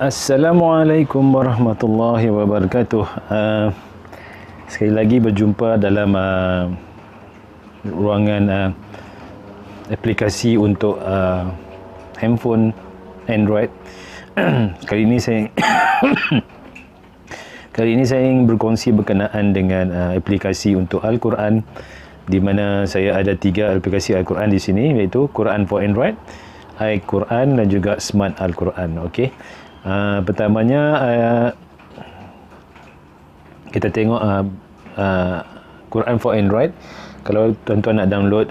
Assalamualaikum warahmatullahi wabarakatuh. Sekali lagi berjumpa dalam ruangan aplikasi untuk handphone Android. Kali ini saya ingin berkongsi berkenaan dengan aplikasi untuk Al-Quran, di mana saya ada 3 aplikasi Al-Quran di sini, iaitu Quran for Android, iQuran dan juga Smart Al-Quran. Okey. Pertamanya kita tengok Quran for Android. Kalau tuan-tuan nak download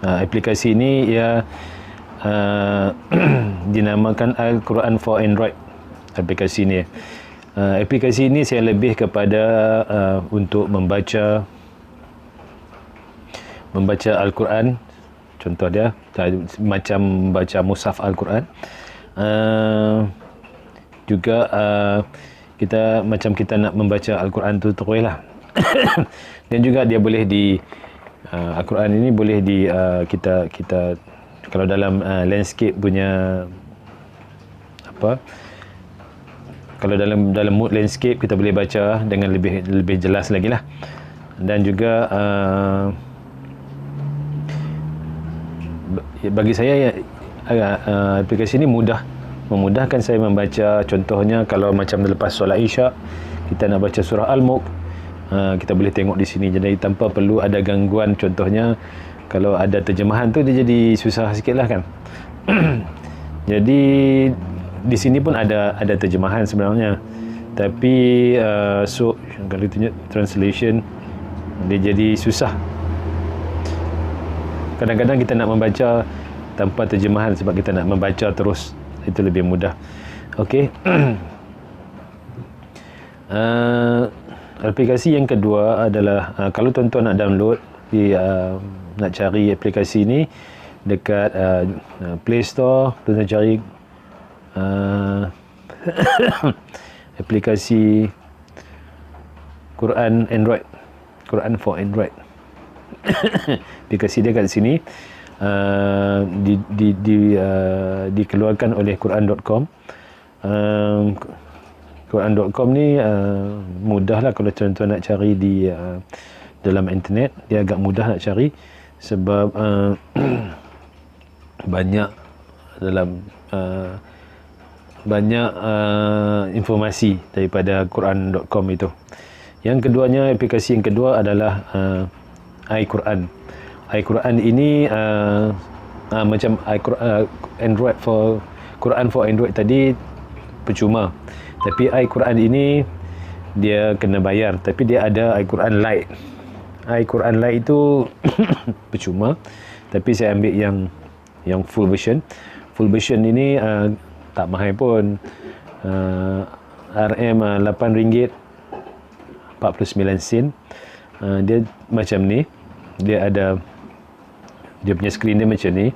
aplikasi ini, ia dinamakan Al-Quran for Android. Aplikasi ini saya lebih kepada untuk membaca Al-Quran. Contoh dia macam baca mushaf Al-Quran. Juga kita nak membaca Al-Quran tu terus lah. Dan juga dia boleh Al-Quran ini boleh kita kalau dalam landscape punya kalau dalam mood landscape, kita boleh baca dengan lebih jelas lagi lah. Dan juga bagi saya aplikasi ini memudahkan saya membaca. Contohnya kalau macam lepas solat Isyak, kita nak baca surah Al-Mulk, kita boleh tengok di sini, jadi tanpa perlu ada gangguan. Contohnya kalau ada terjemahan tu, dia jadi susah sikit lah kan. Jadi di sini pun ada terjemahan sebenarnya, tapi kalau tunjuk translation, dia jadi susah. Kadang-kadang kita nak membaca tanpa terjemahan sebab kita nak membaca terus, itu lebih mudah. Okey. Aplikasi yang kedua adalah kalau tuan-tuan nak download nak cari aplikasi ini dekat Play Store, tuan-tuan cari aplikasi Quran Android, Quran for Android. Aplikasi dia kat sini, dikeluarkan oleh Quran.com. Quran.com ni mudah lah kalau tuan-tuan nak cari di dalam internet. Dia agak mudah nak cari sebab banyak informasi daripada Quran.com itu. Yang keduanya, aplikasi yang kedua adalah iQuran. iQuran ini macam Android for Quran for Android tadi percuma, tapi iQuran ini dia kena bayar. Tapi dia ada iQuran Lite. iQuran Lite itu percuma, tapi saya ambil yang full version. Full version ini tak mahal pun, RM8.49. Dia macam ni, dia punya skrin dia macam ni.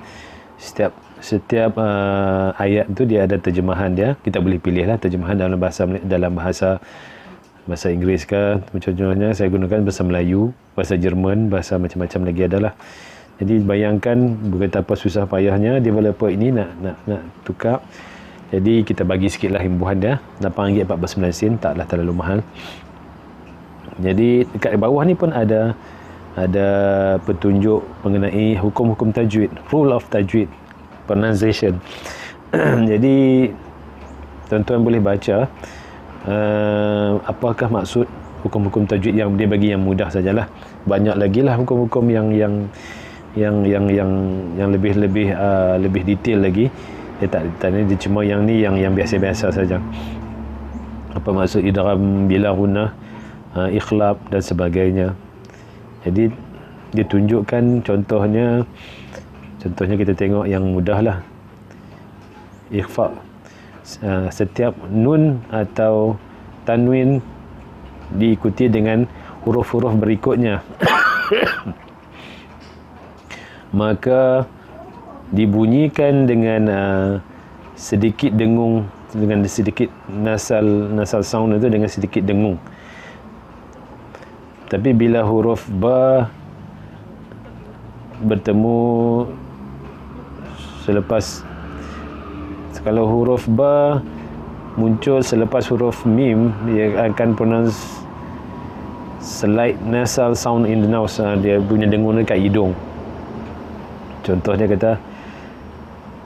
Setiap ayat tu dia ada terjemahan dia. Kita boleh pilih lah terjemahan dalam bahasa Inggeris ke. Contohnya saya gunakan bahasa Melayu, bahasa Jerman, bahasa macam-macam lagi adalah. Jadi bayangkan betapa susah payahnya developer ini nak tukar. Jadi kita bagi sikit lah himbuhan dia, RM8.49, taklah terlalu mahal. Jadi dekat bawah ni pun ada petunjuk mengenai hukum-hukum tajwid, rule of tajwid, pronunciation. Jadi tuan-tuan boleh baca apakah maksud hukum-hukum tajwid yang dia bagi, yang mudah sajalah. Banyak lagi lah hukum-hukum yang lebih detail lagi. Dia tak dia cuma yang ni yang biasa-biasa saja. Apa maksud idgham bila gunnah, ikhlab dan sebagainya. Jadi dia tunjukkan contohnya kita tengok yang mudah lah. Ikhfa, setiap nun atau tanwin diikuti dengan huruf-huruf berikutnya. Maka dibunyikan dengan sedikit dengung, dengan sedikit nasal sound itu dengan sedikit dengung. Tapi bila huruf ba bertemu selepas Kalau huruf ba muncul selepas huruf mim, dia akan pronounce slight nasal sound in the nose. Dia punya dengung dekat hidung. Contoh dia kata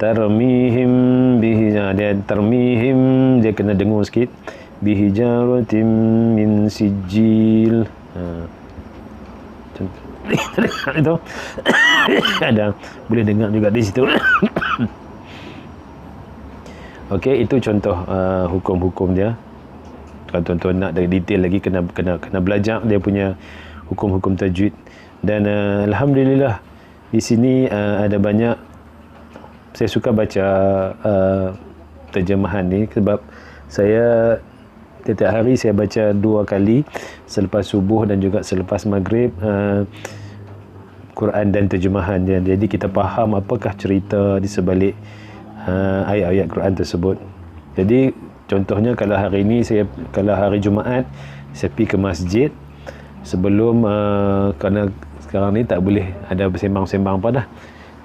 tarmihim bihi, dia tarmihim, dia kena dengung sikit, bihijaratim min sijil. Contoh itu ada boleh dengar juga di situ. Okey, itu contoh hukum-hukum dia. Kalau tuan-tuan nak detail lagi, kena belajar dia punya hukum-hukum tajwid. Dan alhamdulillah di sini ada banyak, saya suka baca terjemahan ni sebab saya setiap hari saya baca 2 kali selepas subuh dan juga selepas maghrib Quran dan terjemahan dia. Jadi kita faham apakah cerita di sebalik ayat-ayat Quran tersebut. Jadi contohnya kalau hari Jumaat saya pergi ke masjid sebelum kerana sekarang ni tak boleh ada bersembang-sembang apa dah.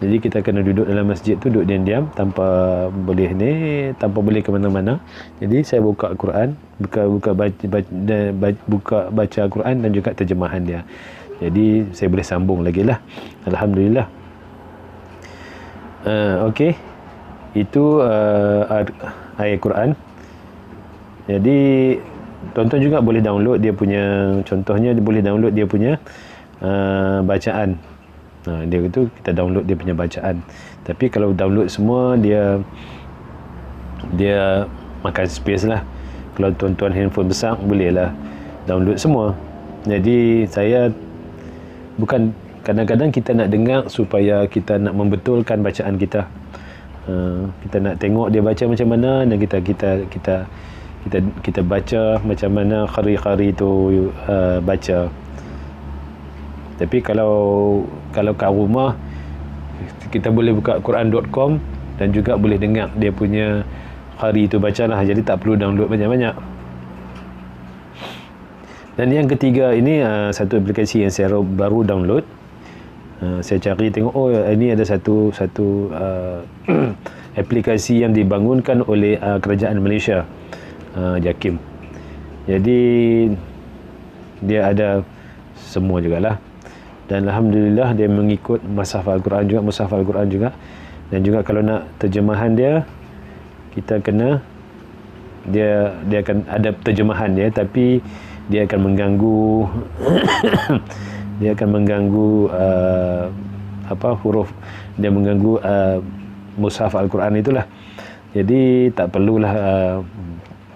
Jadi kita kena duduk dalam masjid tu, duduk diam-diam tanpa boleh ke mana-mana. Jadi saya buka Quran, buka baca Quran dan juga terjemahan dia. Jadi saya boleh sambung lagi lah. Alhamdulillah. Okey. Itu ayat Quran. Jadi tuan-tuan juga boleh download dia punya, contohnya dia boleh download dia punya bacaan. Dia itu kita download dia punya bacaan. Tapi kalau download semua dia makan space lah. Kalau tuan-tuan handphone besar bolehlah download semua. Jadi saya bukan, kadang-kadang kita nak dengar supaya kita nak membetulkan bacaan kita. Kita nak tengok dia baca macam mana dan kita baca macam mana qari-qari tu baca. Tapi kalau kat rumah kita boleh buka quran.com dan juga boleh dengar dia punya qari tu bacalah. Jadi tak perlu download banyak-banyak. Dan yang ketiga ini satu aplikasi yang saya baru download. Saya cari tengok, ini ada satu aplikasi yang dibangunkan oleh kerajaan Malaysia, JAKIM. Jadi dia ada semua jugalah. Dan alhamdulillah dia mengikut mushaf Al-Quran juga, dan juga kalau nak terjemahan dia, kita kena dia akan ada terjemahan dia, tapi dia akan mengganggu dia akan mengganggu huruf, dia mengganggu mushaf Al-Quran itulah. Jadi tak perlulah,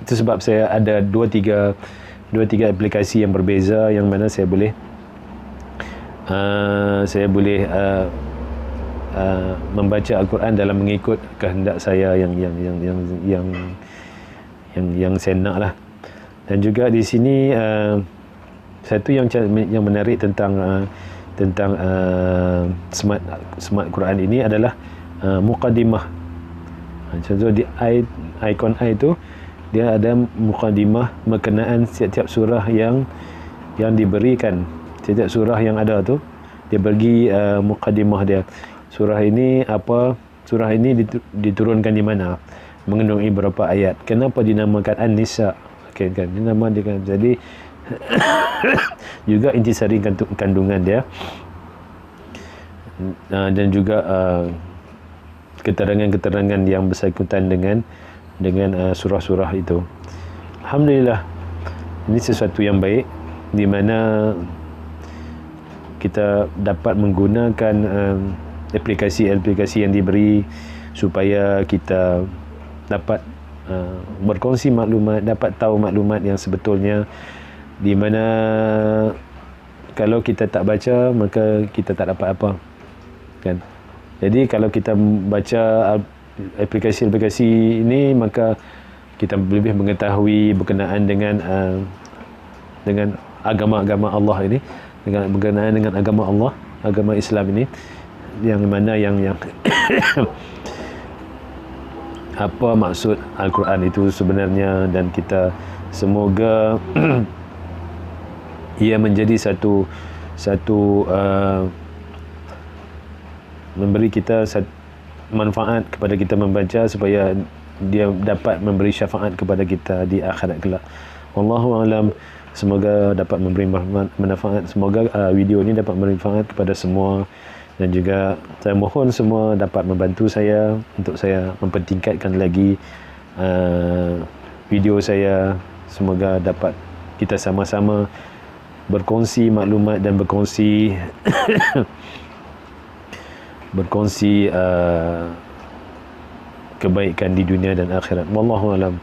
itu sebab saya ada 2-3 aplikasi yang berbeza yang mana saya boleh membaca Al-Quran dalam mengikut kehendak saya yang saya nak lah. Dan juga di sini satu yang menarik tentang smart Quran ini adalah muqaddimah. Contoh di ikon itu dia ada muqaddimah berkenaan setiap surah yang diberikan. Setiap surah yang ada tu dia bagi muqaddimah dia. Surah ini diturunkan di mana, mengandungi berapa ayat, kenapa dinamakan An-Nisa, okay, kan nama dia kan. Jadi juga intisari kandungan dia, dan juga keterangan-keterangan yang bersangkutan dengan surah-surah itu. Alhamdulillah, ini sesuatu yang baik di mana kita dapat menggunakan aplikasi-aplikasi yang diberi supaya kita dapat berkongsi maklumat, dapat tahu maklumat yang sebetulnya, di mana kalau kita tak baca maka kita tak dapat apa, kan. Jadi kalau kita baca aplikasi-aplikasi ini, maka kita lebih mengetahui berkenaan dengan agama-agama Allah ini, berkenaan dengan agama Allah, agama Islam ini, yang mana yang apa maksud Al-Quran itu sebenarnya. Dan kita semoga ia menjadi satu memberi kita manfaat kepada kita membaca, supaya dia dapat memberi syafaat kepada kita di akhirat kelak. Wallahu alam. Semoga dapat memberi manfaat. Semoga video ini dapat memberi manfaat kepada semua, dan juga saya mohon semua dapat membantu saya untuk saya mempertingkatkan lagi video saya. Semoga dapat kita sama-sama berkongsi maklumat dan berkongsi kebaikan di dunia dan akhirat. Wallahu alam.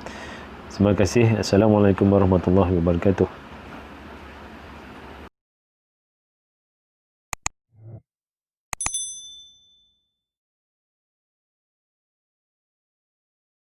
Terima kasih. Assalamualaikum warahmatullahi wabarakatuh.